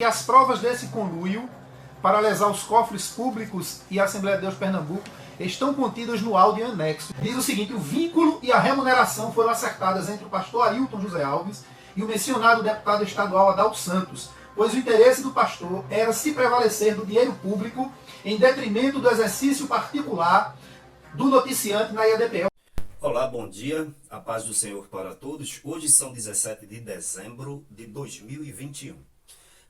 E as provas desse conluio para lesar os cofres públicos e a Assembleia de Deus de Pernambuco estão contidas no áudio em anexo. Diz o seguinte: o vínculo e a remuneração foram acertadas entre o pastor Ailton José Alves e o mencionado deputado estadual Adalto Santos, pois o interesse do pastor era se prevalecer do dinheiro público em detrimento do exercício particular do noticiante na IADPE. Olá, bom dia, a paz do Senhor para todos. Hoje são 17 de dezembro de 2021.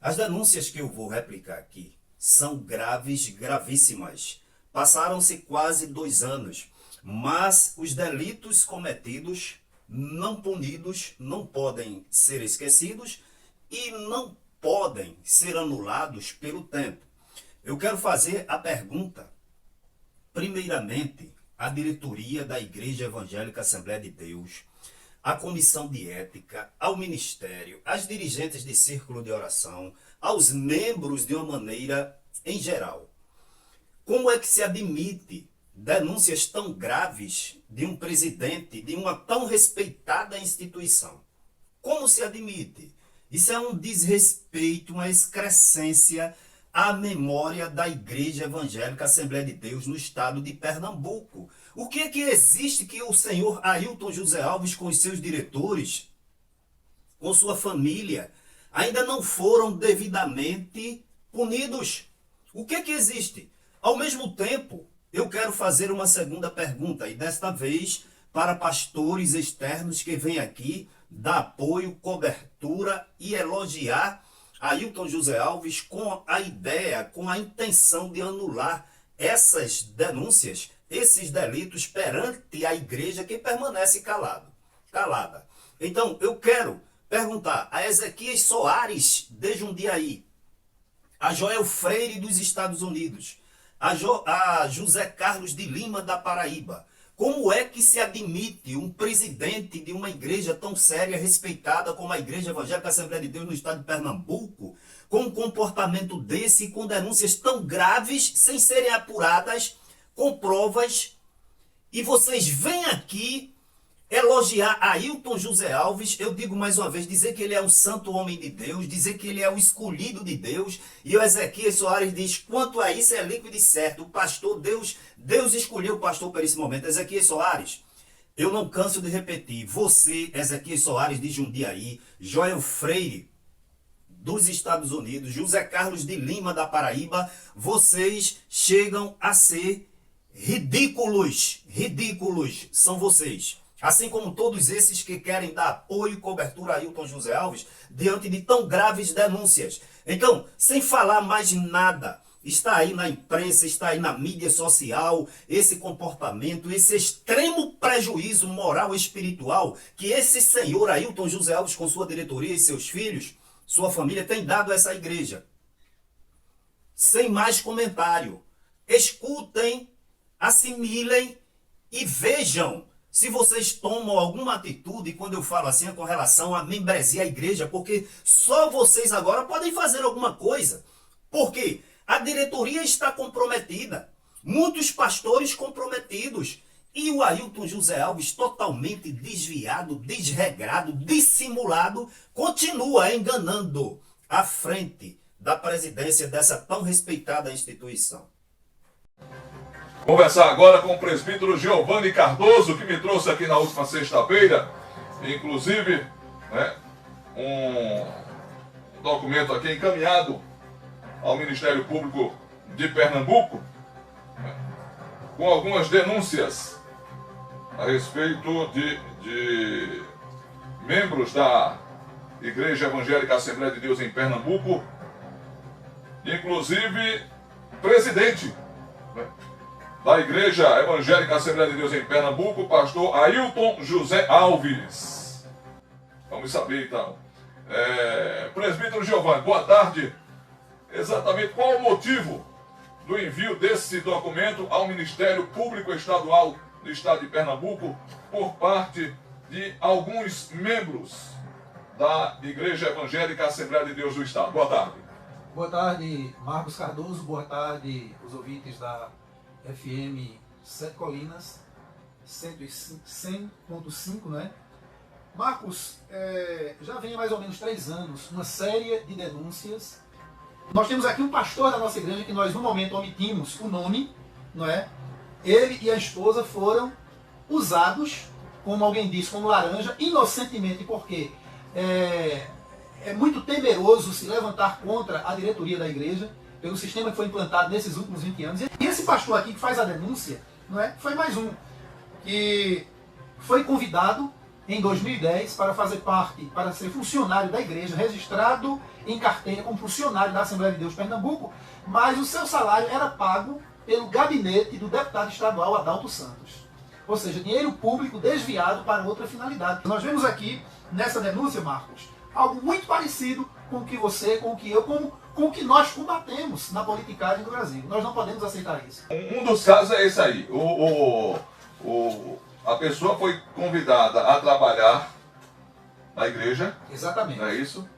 As denúncias que eu vou replicar aqui são graves, gravíssimas. Passaram-se quase 2 anos, mas os delitos cometidos, não punidos, não podem ser esquecidos e não podem ser anulados pelo tempo. Eu quero fazer a pergunta, primeiramente, à diretoria da Igreja Evangélica Assembleia de Deus, à comissão de ética, ao ministério, às dirigentes de círculo de oração, aos membros de uma maneira em geral. Como é que se admite denúncias tão graves de um presidente de uma tão respeitada instituição? Como se admite? Isso é um desrespeito, uma excrescência à memória da Igreja Evangélica Assembleia de Deus no estado de Pernambuco. O que é que existe que o senhor Ailton José Alves, com os seus diretores, com sua família, ainda não foram devidamente punidos? O que é que existe? Ao mesmo tempo, eu quero fazer uma segunda pergunta, e desta vez para pastores externos que vêm aqui dar apoio, cobertura e elogiar Ailton José Alves com a ideia, com a intenção de anular essas denúncias, esses delitos perante a igreja que permanece calada. Então, eu quero perguntar a Ezequias Soares de Jundiaí, a Joel Freire dos Estados Unidos, a José Carlos de Lima da Paraíba. Como é que se admite um presidente de uma igreja tão séria, respeitada como a Igreja Evangélica Assembleia de Deus no estado de Pernambuco, com um comportamento desse e com denúncias tão graves, sem serem apuradas, com provas, e vocês vêm aqui elogiar Ailton José Alves? Eu digo mais uma vez, dizer que ele é um santo homem de Deus, dizer que ele é o escolhido de Deus, e o Ezequias Soares diz, quanto a isso é líquido e certo, o pastor, Deus escolheu o pastor para esse momento. Ezequias Soares, eu não canso de repetir, você, Ezequias Soares de Jundiaí, Joel Freire dos Estados Unidos, José Carlos de Lima da Paraíba, vocês chegam a ser ridículos, são vocês. Assim como todos esses que querem dar apoio e cobertura a Ailton José Alves diante de tão graves denúncias. Então, sem falar mais nada, está aí na imprensa, está aí na mídia social, esse comportamento, esse extremo prejuízo moral e espiritual que esse senhor Ailton José Alves, com sua diretoria e seus filhos, sua família, tem dado a essa igreja. Sem mais comentário, escutem, assimilem e vejam se vocês tomam alguma atitude, quando eu falo assim, é com relação à membresia à igreja, porque só vocês agora podem fazer alguma coisa. Porque a diretoria está comprometida, muitos pastores comprometidos, e o Ailton José Alves, totalmente desviado, desregrado, dissimulado, continua enganando à frente da presidência dessa tão respeitada instituição. Conversar agora com o presbítero Giovanni Cardoso, que me trouxe aqui na última sexta-feira, inclusive, um documento aqui encaminhado ao Ministério Público de Pernambuco, com algumas denúncias a respeito de membros da Igreja Evangélica Assembleia de Deus em Pernambuco, inclusive presidente da Igreja Evangélica Assembleia de Deus em Pernambuco, o pastor Ailton José Alves. Vamos saber então. Presbítero Giovanni, boa tarde. Exatamente qual o motivo do envio desse documento ao Ministério Público Estadual do Estado de Pernambuco por parte de alguns membros da Igreja Evangélica Assembleia de Deus do Estado? Boa tarde. Boa tarde, Marcos Cardoso. Boa tarde, os ouvintes da FM 7 Colinas, 100.5, né? Marcos, já vem há mais ou menos 3 anos uma série de denúncias Nós temos aqui um pastor da nossa igreja que nós no momento omitimos o nome, não é? Ele e a esposa foram usados, como alguém disse, como laranja, inocentemente, porque é muito temeroso se levantar contra a diretoria da igreja, pelo sistema que foi implantado nesses últimos 20 anos. E esse pastor aqui que faz a denúncia, não é? Foi mais um, que foi convidado em 2010 para fazer parte, para ser funcionário da igreja, registrado em carteira como funcionário da Assembleia de Deus Pernambuco, mas o seu salário era pago pelo gabinete do deputado estadual Adalto Santos. Ou seja, dinheiro público desviado para outra finalidade. Nós vemos aqui, nessa denúncia, Marcos, algo muito parecido com o que você, com o que eu, com o que nós combatemos na politicagem do Brasil. Nós não podemos aceitar isso. Um dos casos é esse aí. A pessoa foi convidada a trabalhar na igreja. Exatamente. Não é isso?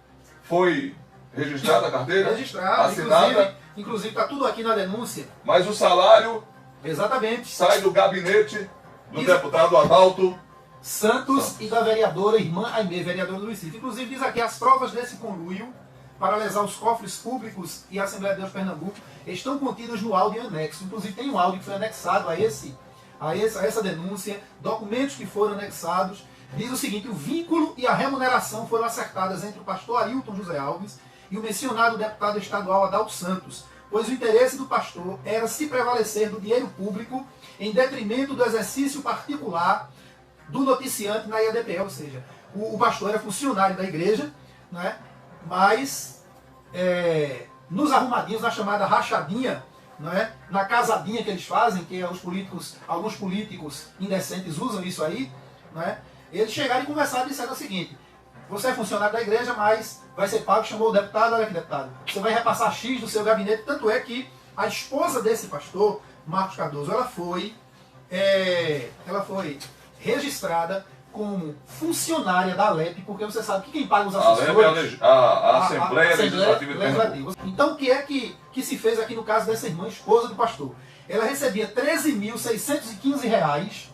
Foi registrada a carteira? Registrada, assinada. Inclusive está tudo aqui na denúncia. Mas o salário exatamente sai do gabinete do deputado Adalto Santos e da vereadora irmã Aimee, vereadora do Recife. Inclusive diz aqui, as provas desse conluio para lesar os cofres públicos e a Assembleia de Deus Pernambuco estão contidas no áudio anexo. Inclusive tem um áudio que foi anexado a essa denúncia, documentos que foram anexados. Diz o seguinte: o vínculo e a remuneração foram acertadas entre o pastor Ailton José Alves e o mencionado deputado estadual Adalto Santos, pois o interesse do pastor era se prevalecer do dinheiro público em detrimento do exercício particular do noticiante na IADPE, ou seja, o pastor era funcionário da igreja, né, mas nos arrumadinhos, na chamada rachadinha, né, na casadinha que eles fazem, que alguns políticos indecentes usam isso aí, né, eles chegaram e conversaram e disseram o seguinte: você é funcionário da igreja, mas vai ser pago, chamou o deputado, olha aqui, deputado, você vai repassar X do seu gabinete. Tanto é que a esposa desse pastor, Marcos Cardoso, ela foi registrada como funcionária da ALEP, porque você sabe que quem paga os assessores... A Assembleia Legislativa de Pernambuco. Então, o que é que se fez aqui no caso dessa irmã, esposa do pastor? Ela recebia R$ 13.615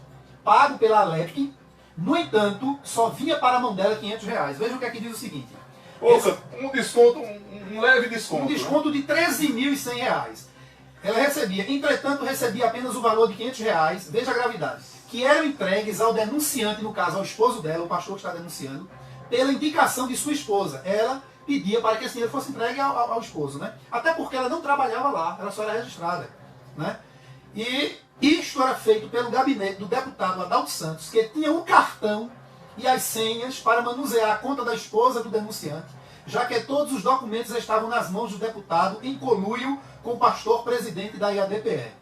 pago pela ALEP. No entanto, só vinha para a mão dela R$ 500. Veja o que aqui diz o seguinte. Um desconto, um leve desconto. Um desconto, né, de R$ 13.100. Ela recebia, entretanto, recebia apenas o valor de R$ 500, veja a gravidade, que eram entregues ao denunciante, no caso ao esposo dela, o pastor que está denunciando, pela indicação de sua esposa. Ela pedia para que esse dinheiro fosse entregue ao esposo, né? Até porque ela não trabalhava lá, ela só era registrada, né? E isto era feito pelo gabinete do deputado Adalto Santos, que tinha um cartão e as senhas para manusear a conta da esposa do denunciante, já que todos os documentos estavam nas mãos do deputado em conluio com o pastor presidente da IADPE.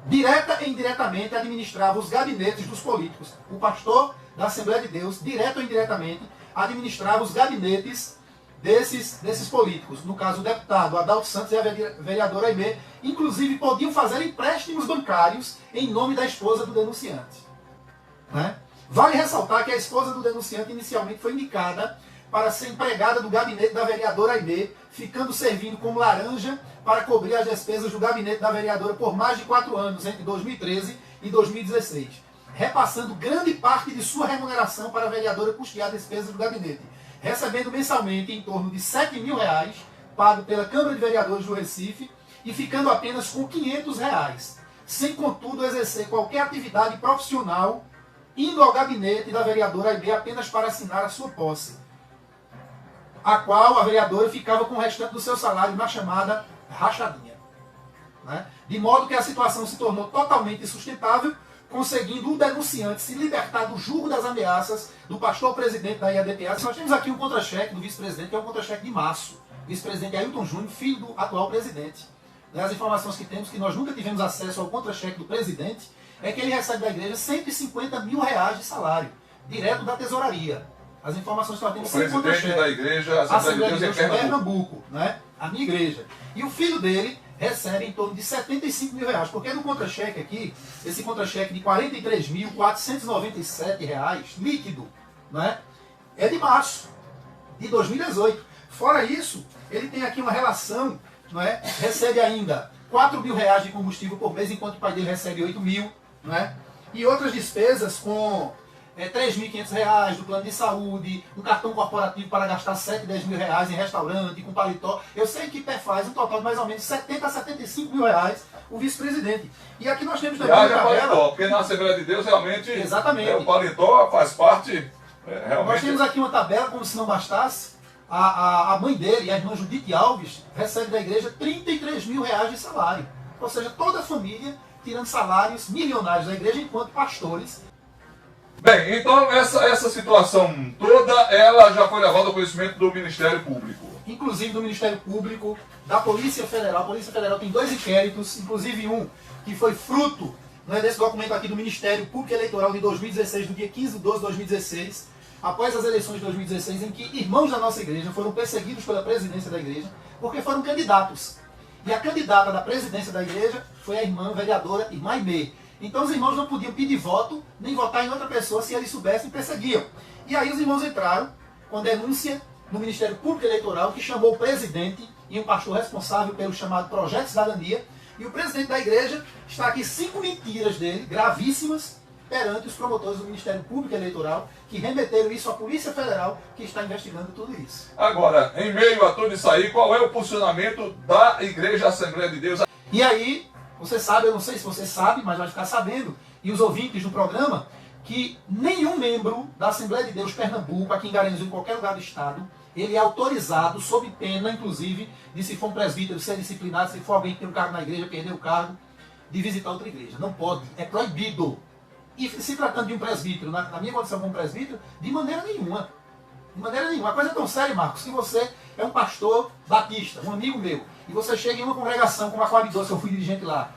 Direta e indiretamente administrava os gabinetes dos políticos. O pastor da Assembleia de Deus, direto ou indiretamente, administrava os gabinetes desses políticos. No caso, o deputado Adalto Santos e a vereadora Aimee, inclusive, podiam fazer empréstimos bancários em nome da esposa do denunciante. Né? Vale ressaltar que a esposa do denunciante inicialmente foi indicada para ser empregada do gabinete da vereadora Aimee, ficando servindo como laranja para cobrir as despesas do gabinete da vereadora por mais de 4 anos, entre 2013 e 2016, repassando grande parte de sua remuneração para a vereadora custear despesas do gabinete, recebendo mensalmente em torno de R$ 7.000, pago pela Câmara de Vereadores do Recife, e ficando apenas com R$ 500, sem contudo exercer qualquer atividade profissional, indo ao gabinete da vereadora Aimee apenas para assinar a sua posse, a qual a vereadora ficava com o restante do seu salário na chamada rachadinha. Né? De modo que a situação se tornou totalmente insustentável, conseguindo o denunciante se libertar do jugo das ameaças do pastor presidente da IADPA. Nós temos aqui um contra-cheque do vice-presidente, que é um contra-cheque de março. O vice-presidente Ailton Júnior, filho do atual presidente. As informações que temos, que nós nunca tivemos acesso ao contra-cheque do presidente, é que ele recebe da igreja R$ 150 mil de salário, direto da tesouraria. As informações que nós temos sem contra-cheque. O presidente da igreja, a Assembleia de Deus em Pernambuco, né? A minha igreja. E o filho dele recebe em torno de R$ 75 mil, porque no contra-cheque aqui, esse contra-cheque de R$ 43.497 líquido, né? É de março de 2018. Fora isso, ele tem aqui uma relação, não é? Recebe ainda R$ 4 mil de combustível por mês, enquanto o pai dele recebe R$ 8 mil, não é? E outras despesas com R$3.500 do plano de saúde, um cartão corporativo para gastar 7, 10 mil reais em restaurante, com paletó. Eu sei que faz um total de mais ou menos 70 a 75 mil reais o vice-presidente. E aqui nós temos também uma paletó, porque na Assembleia de Deus realmente exatamente. O paletó faz parte realmente. Nós temos aqui uma tabela, como se não bastasse. A mãe dele, a irmã Judite Alves, recebe da igreja 33 mil reais de salário. Ou seja, toda a família tirando salários milionários da igreja enquanto pastores. Bem, então essa situação toda, ela já foi levada ao conhecimento do Ministério Público. Inclusive do Ministério Público, da Polícia Federal. A Polícia Federal tem 2 inquéritos, inclusive um que foi fruto desse documento aqui do Ministério Público Eleitoral de 2016, do dia 15 de 12 de 2016, após as eleições de 2016, em que irmãos da nossa igreja foram perseguidos pela presidência da igreja, porque foram candidatos. E a candidata da presidência da igreja foi a irmã vereadora Irmã Aimee. Então os irmãos não podiam pedir voto, nem votar em outra pessoa se eles soubessem, perseguiam. E aí os irmãos entraram com denúncia no Ministério Público Eleitoral, que chamou o presidente e um pastor responsável pelo chamado Projeto Cidadania. E o presidente da igreja está aqui 5 mentiras dele, gravíssimas, perante os promotores do Ministério Público Eleitoral, que remeteram isso à Polícia Federal, que está investigando tudo isso. Agora, em meio a tudo isso aí, qual é o posicionamento da Igreja Assembleia de Deus? E aí, você sabe, eu não sei se você sabe, mas vai ficar sabendo, e os ouvintes do programa, que nenhum membro da Assembleia de Deus Pernambuco, aqui em Garanhuns ou em qualquer lugar do estado, ele é autorizado, sob pena, inclusive, de se for um presbítero, ser disciplinado, se for alguém que tem um cargo na igreja, perder o cargo, de visitar outra igreja. Não pode, é proibido. E se tratando de um presbítero, na minha condição como presbítero, de maneira nenhuma. De maneira nenhuma. A coisa é tão séria, Marcos, que você é um pastor batista, um amigo meu, e você chega em uma congregação como a Coab Doce, eu fui dirigente lá,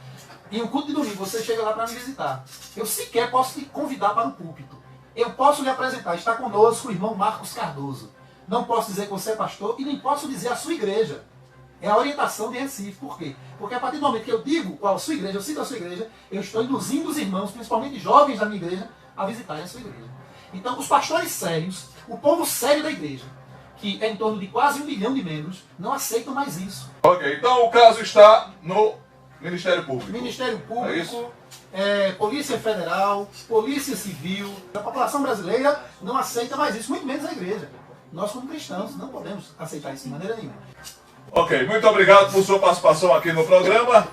em um culto de domingo, você chega lá para me visitar. Eu sequer posso te convidar para o púlpito. Eu posso lhe apresentar, está conosco o irmão Marcos Cardoso. Não posso dizer que você é pastor e nem posso dizer a sua igreja. É a orientação de Recife. Por quê? Porque a partir do momento que eu digo qual a sua igreja, eu cito a sua igreja, eu estou induzindo os irmãos, principalmente jovens da minha igreja, a visitarem a sua igreja. Então, os pastores sérios, o povo sério da igreja, que é em torno de quase 1 milhão de membros, não aceitam mais isso. Ok, então o caso está no Ministério Público. Ministério Público, É isso? Polícia Federal, Polícia Civil. A população brasileira não aceita mais isso, muito menos a igreja. Nós, como cristãos, não podemos aceitar isso de maneira nenhuma. Ok, muito obrigado por sua participação aqui no programa.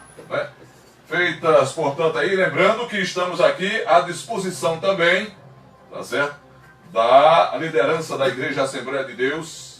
Feitas, portanto, aí, lembrando que estamos aqui à disposição também, tá certo? Da liderança da Igreja Assembleia de Deus